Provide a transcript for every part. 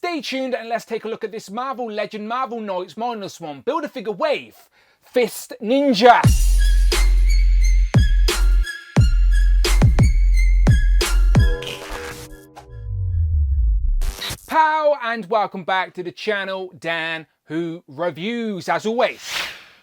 Stay tuned and let's take a look at this Marvel Legend, Marvel Knights, Mindless one, Build-A-Figure wave, Fist Ninja. Pow and welcome back to the channel, Dan Who Reviews. As always,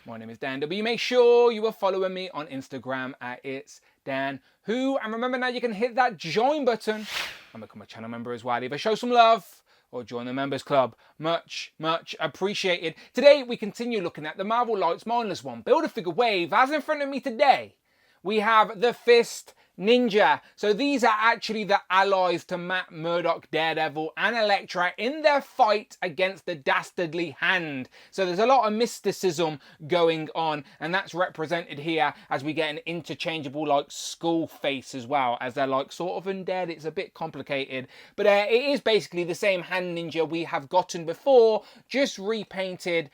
my name is Dan W. Make sure you are following me on Instagram at It's Dan Who. And remember now you can hit that join button and become a channel member as well. Either show some love or join the members club. Much appreciated. Today we continue looking at the Marvel Knights Mindless one, Build-A-Figure wave. As in front of me today, we have the Fist Ninja. So these are actually the allies to Matt Murdock, Daredevil and Elektra in their fight against the dastardly Hand. So there's a lot of mysticism going on, and that's represented here as we get an interchangeable like skull face as well, as they're like sort of undead. It's a bit complicated, but it is basically the same Hand Ninja we have gotten before, just repainted.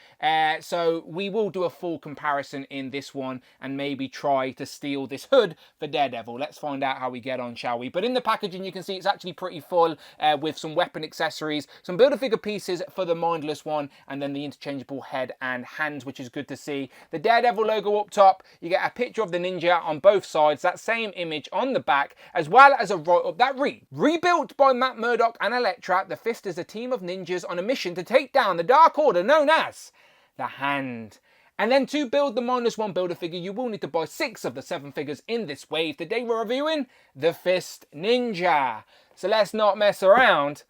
So we will do a full comparison in this one and maybe try to steal this hood for Daredevil. Let's find out how we get on, shall we? But in the packaging, you can see it's actually pretty full with some weapon accessories, some Build-A-Figure pieces for the Mindless one, and then the interchangeable head and hands, which is good to see. The Daredevil logo up top, you get a picture of the ninja on both sides, that same image on the back, as well as a write-up that reads, rebuilt by Matt Murdock and Elektra, the Fist is a team of ninjas on a mission to take down the Dark Order known as the Hand. And then to build the Mindless one Build-A-Figure, you will need to buy 6 of the 7 figures in this wave. Today we're reviewing the Fist Ninja. So let's not mess around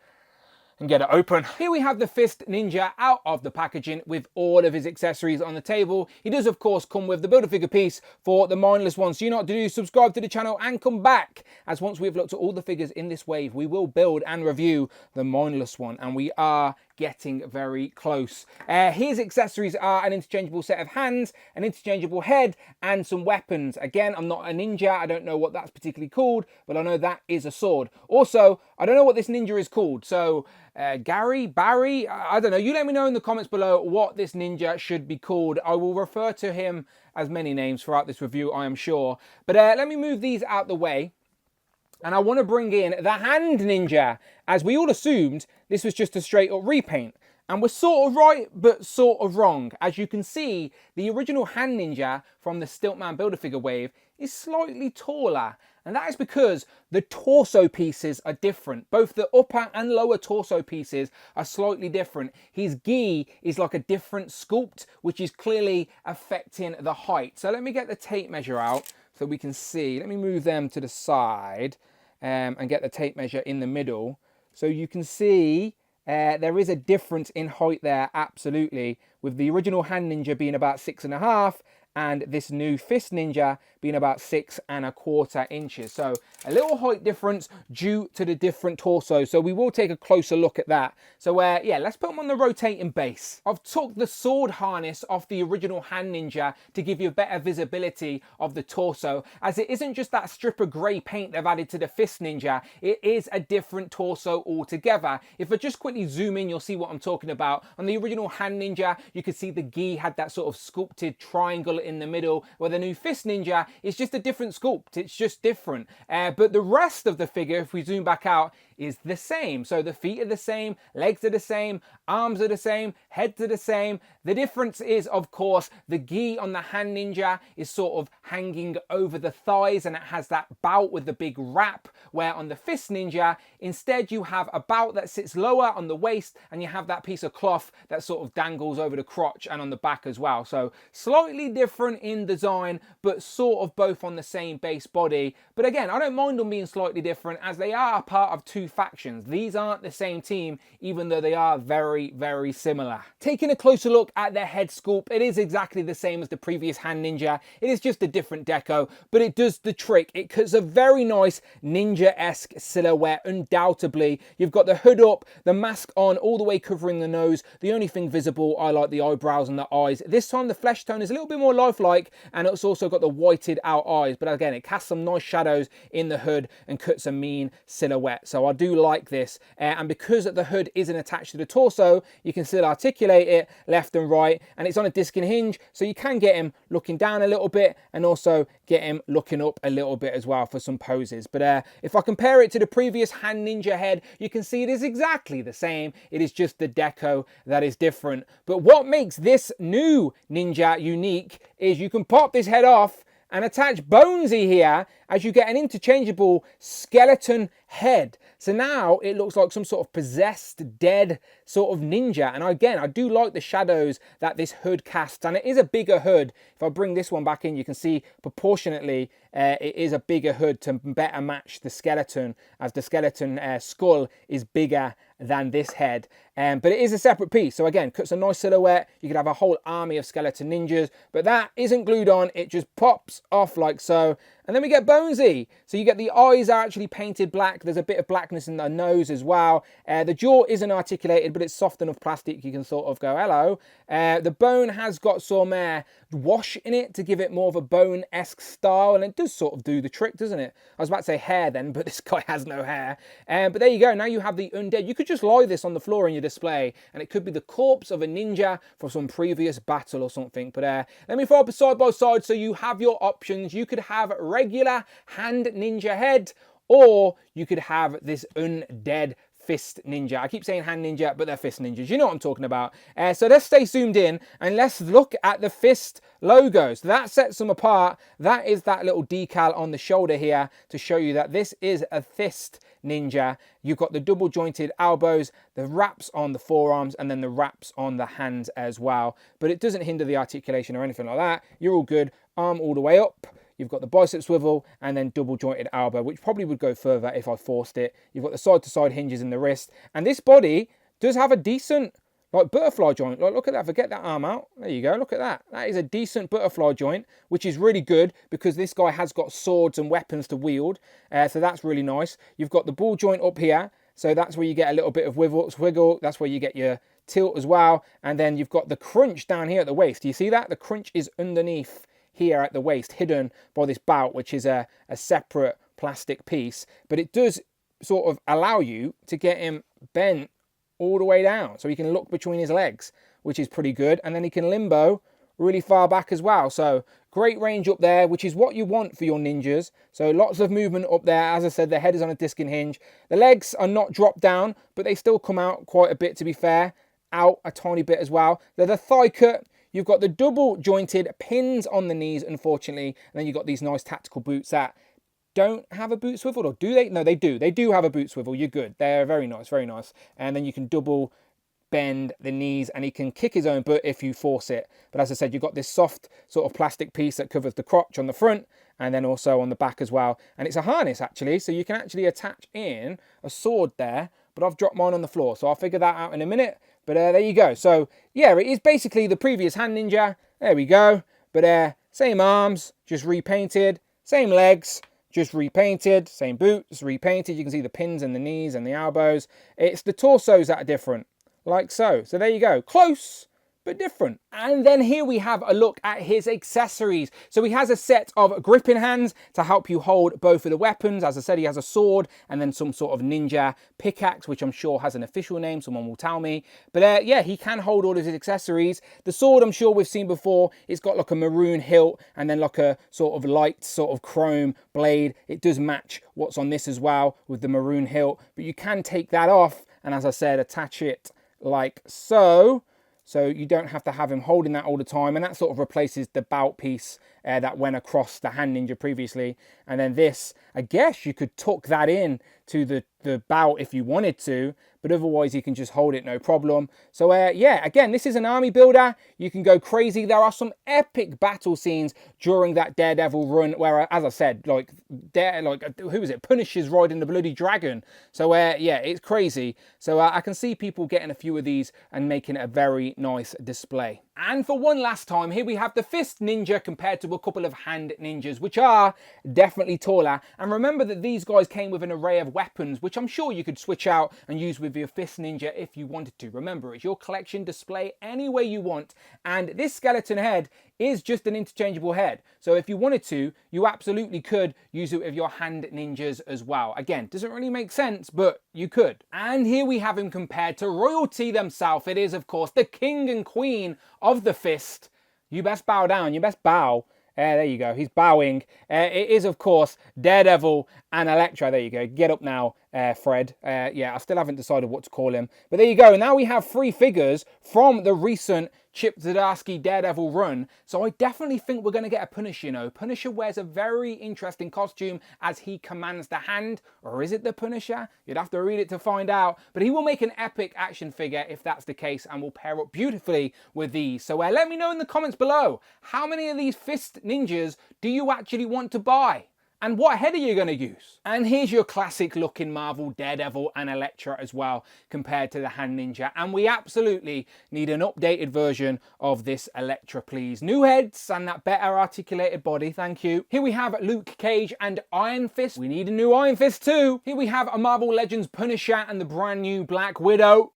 and get it open. Here we have the Fist Ninja out of the packaging with all of his accessories on the table. He does of course come with the Build-A-Figure piece for the Mindless one. So you know what to do, subscribe to the channel and come back, as once we've looked at all the figures in this wave, we will build and review the Mindless one, and we are getting very close. His accessories are an interchangeable set of hands, an interchangeable head, and some weapons. Again, I'm not a ninja, I don't know what that's particularly called, but I know that is a sword. Also, I don't know what this ninja is called, so Barry, I don't know. You let me know in the comments below what this ninja should be called. I will refer to him as many names throughout this review, I am sure. But let me move these out the way. And I want to bring in the Hand Ninja, as we all assumed this was just a straight up repaint. And we're sort of right, but sort of wrong. As you can see, the original Hand Ninja from the Stiltman Build-A-Figure wave is slightly taller. And that is because the torso pieces are different. Both the upper and lower torso pieces are slightly different. His gi is like a different sculpt, which is clearly affecting the height. So let me get the tape measure out so we can see. Let me move them to the side and get the tape measure in the middle. So you can see there is a difference in height there, absolutely, with the original Hand Ninja being about 6.5 and this new Fist Ninja being about 6¼ inches. So a little height difference due to the different torso. So we will take a closer look at that. So yeah, let's put them on the rotating base. I've took the sword harness off the original Hand Ninja to give you better visibility of the torso, as it isn't just that strip of grey paint they've added to the Fist Ninja, it is a different torso altogether. If I just quickly zoom in, you'll see what I'm talking about. On the original Hand Ninja, you could see the gi had that sort of sculpted triangle in the middle, where the new Fist Ninja is just a different sculpt. It's just different. But the rest of the figure, if we zoom back out, is the same. So the feet are the same, legs are the same, arms are the same, heads are the same. The difference is, of course, the gi on the Hand Ninja is sort of hanging over the thighs and it has that bout with the big wrap, where on the Fist Ninja, instead you have a bout that sits lower on the waist and you have that piece of cloth that sort of dangles over the crotch and on the back as well. So slightly different in design, but sort of both on the same base body. But again, I don't mind them being slightly different, as they are a part of two factions. These aren't the same team, even though they are very similar. Taking a closer look at their head sculpt, it is exactly the same as the previous Hand Ninja. It is just a different deco, but it does the trick. It's a very nice ninja-esque silhouette, undoubtedly. You've got the hood up, the mask on, all the way covering the nose. The only thing visible are like the eyebrows and the eyes. This time the flesh tone is a little bit more lifelike, and it's also got the whited out eyes, but again, it casts some nice shadows in the hood and cuts a mean silhouette. So I do like this. And because the hood isn't attached to the torso, you can still articulate it left and right, and it's on a disc and hinge, so you can get him looking down a little bit and also get him looking up a little bit as well for some poses. But if I compare it to the previous Hand Ninja head, you can see it is exactly the same. It is just the deco that is different. But what makes this new Ninja unique is you can pop this head off and attach Bonesy here as you get an interchangeable skeleton head. So now it looks like some sort of possessed, dead sort of ninja. And again, I do like the shadows that this hood casts, and it is a bigger hood. If I bring this one back in, you can see proportionately it is a bigger hood to better match the skeleton, as the skeleton skull is bigger than this head. But it is a separate piece, so again, cuts a nice silhouette. You could have a whole army of skeleton ninjas, but that isn't glued on. It just pops off like so. And then we get Bonesy. So you get the eyes are actually painted black. There's a bit of blackness in the nose as well. The jaw isn't articulated, but it's soft enough plastic you can sort of go, hello. The bone has got some wash in it to give it more of a bone-esque style, and it does sort of do the trick, doesn't it? I was about to say hair then, but this guy has no hair. But there you go. Now you have the undead. You could just lie this on the floor in your display, and it could be the corpse of a ninja from some previous battle or something. But let me throw up a side by side so you have your options. You could have regular Hand Ninja head, or you could have this undead fist ninja. I keep saying hand ninja, but they're fist ninjas. You know what I'm talking about. So let's stay zoomed in and let's look at the fist logos. That sets them apart. That is that little decal on the shoulder here to show you that this is a fist ninja. You've got the double jointed elbows, the wraps on the forearms, and then the wraps on the hands as well. But it doesn't hinder the articulation or anything like that. You're all good. Arm all the way up. You've got the bicep swivel and then double jointed elbow, which probably would go further if I forced it. You've got the side to side hinges in the wrist. And this body does have a decent like butterfly joint. Like, look at that, forget that arm out. There you go, look at that. That is a decent butterfly joint, which is really good because this guy has got swords and weapons to wield. So that's really nice. You've got the ball joint up here. So that's where you get a little bit of wiggle. That's where you get your tilt as well. And then you've got the crunch down here at the waist. Do you see that? The crunch is underneath here at the waist, hidden by this bout, which is a separate plastic piece, but it does sort of allow you to get him bent all the way down so he can look between his legs, which is pretty good. And then he can limbo really far back as well. So great range up there, which is what you want for your ninjas. So lots of movement up there. As I said, the head is on a disc and hinge. The legs are not dropped down, but they still come out quite a bit, to be fair, out a tiny bit as well. They're the thigh cut. You've got the double jointed pins on the knees, unfortunately. And then you've got these nice tactical boots that don't have a boot swivel, or do they? No, they do. They do have a boot swivel. You're good. They're very nice, very nice. And then you can double bend the knees and he can kick his own butt if you force it. But as I said, you've got this soft sort of plastic piece that covers the crotch on the front and then also on the back as well. And it's a harness actually, so you can actually attach in a sword there, but I've dropped mine on the floor, so I'll figure that out in a minute. But there you go. So yeah, it is basically the previous Hand Ninja. There we go. But same arms, just repainted. Same legs, just repainted. Same boots, repainted. You can see the pins in the knees and the elbows. It's the torsos that are different, like so. So there you go. Close, but different. And then here we have a look at his accessories. So he has a set of gripping hands to help you hold both of the weapons. As I said, he has a sword and then some sort of ninja pickaxe, which I'm sure has an official name. Someone will tell me. But yeah, he can hold all of his accessories. The sword, I'm sure we've seen before. It's got like a maroon hilt and then like a sort of light sort of chrome blade. It does match what's on this as well with the maroon hilt. But you can take that off and, as I said, attach it like so. So you don't have to have him holding that all the time. And that sort of replaces the bout piece that went across the Hand Ninja previously. And then this, I guess you could tuck that in to the bout if you wanted to. But otherwise you can just hold it, no problem. So yeah, again, this is an army builder. You can go crazy. There are some epic battle scenes during that Daredevil run where, as I said, like who is it? Punisher's riding the bloody dragon. So yeah, it's crazy. So I can see people getting a few of these and making it a very nice display. And for one last time, here we have the Fist Ninja compared to to a couple of hand ninjas, which are definitely taller. And remember that these guys came with an array of weapons, which I'm sure you could switch out and use with your fist ninja if you wanted to. Remember, it's your collection, display any way you want. And this skeleton head is just an interchangeable head. So if you wanted to, you absolutely could use it with your hand ninjas as well. Again, doesn't really make sense, but you could. And here we have him compared to royalty themselves. It is, of course, the king and queen of the fist. You best bow down, you best bow. There you go, he's bowing. It is, of course, Daredevil and Elektra. There you go, get up now, Fred. Yeah, I still haven't decided what to call him. But there you go, now we have 3 figures from the recent Chip Zdarsky Daredevil run. So I definitely think we're going to get a Punisher, you know. Punisher wears a very interesting costume as he commands the hand. Or is it the Punisher? You'd have to read it to find out. But he will make an epic action figure if that's the case and will pair up beautifully with these. So let me know in the comments below, how many of these fist ninjas do you actually want to buy? And what head are you going to use? And here's your classic looking Marvel Daredevil and Elektra as well, compared to the hand ninja. And we absolutely need an updated version of this Elektra, please. New heads and that better articulated body, thank you. Here we have Luke Cage and Iron Fist. We need a new Iron Fist too. Here we have a Marvel Legends Punisher and the brand new Black Widow.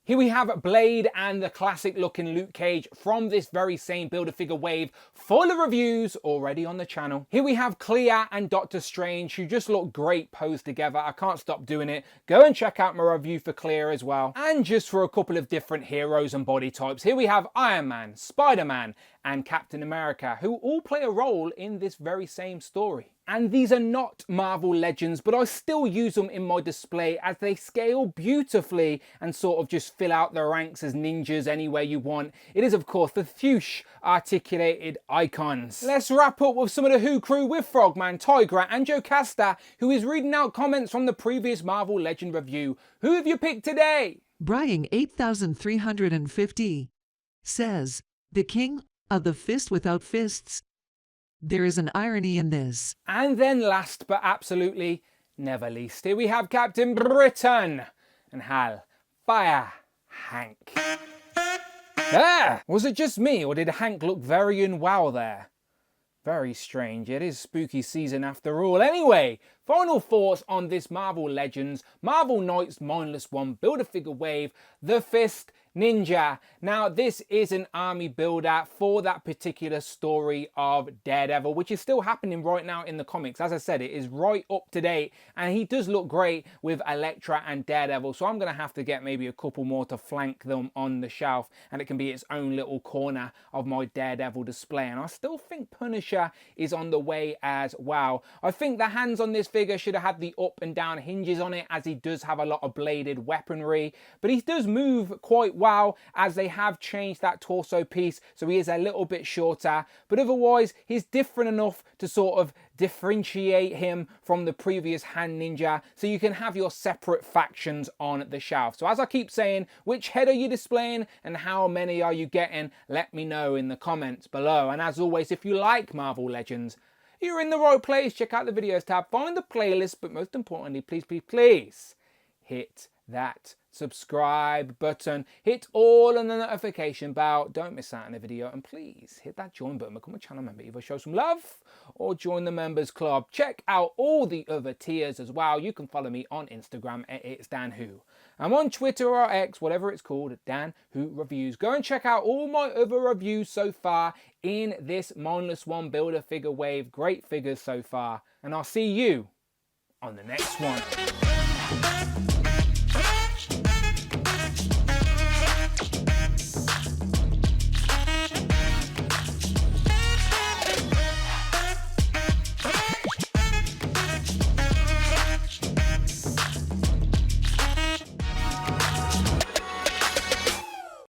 Here we have Blade and the classic looking Luke Cage from this very same Build-A-Figure wave, full of reviews already on the channel. Here we have Clea and Doctor Strange, who just look great posed together. I can't stop doing it. Go and check out my review for Clea as well. And just for a couple of different heroes and body types, here we have Iron Man, Spider-Man, and Captain America, who all play a role in this very same story. And these are not Marvel Legends, but I still use them in my display as they scale beautifully and sort of just fill out the ranks as ninjas anywhere you want. It is, of course, the Fuchs articulated icons. Let's wrap up with some of the Who crew with Frogman, Tigra, and Jocasta, who is reading out comments from the previous Marvel Legend review. Who have you picked today? Brying 8350 says, the king of the fist without fists. There is an irony in this. And then last but absolutely never least, here we have Captain Britain and Hal Fire Hank. Was it just me, or did Hank look very unwell there? Very strange. It is spooky season after all. Anyway, final thoughts on this Marvel Legends, Marvel Knights Mindless 1 Build-A-Figure wave, The Fist Ninja. Now, this is an army builder for that particular story of Daredevil, which is still happening right now in the comics. As I said, it is right up to date, and he does look great with Elektra and Daredevil, so I'm going to have to get maybe a couple more to flank them on the shelf, and it can be its own little corner of my Daredevil display. And I still think Punisher is on the way as well. I think the hands on this figure should have had the up and down hinges on it, as he does have a lot of bladed weaponry, but he does move quite well as they have changed that torso piece, so he is a little bit shorter, but otherwise he's different enough to sort of differentiate him from the previous hand ninja, so you can have your separate factions on the shelf. So as I keep saying, which head are you displaying and how many are you getting? Let me know in the comments below. And as always, if you like Marvel Legends, you're in the right place. Check out the videos tab, find the playlist, but most importantly, please hit that subscribe button, hit all on the notification bell, don't miss out on a video, and please hit that join button, become a channel member, either show some love or join the members club. Check out all the other tiers as well. You can follow me on Instagram at It's Dan Who. I'm on Twitter or X, whatever it's called, at Dan Who Reviews. Go and check out all my other reviews so far in this Mindless 1 Build-A-Figure wave. Great figures so far, and I'll see you on the next one.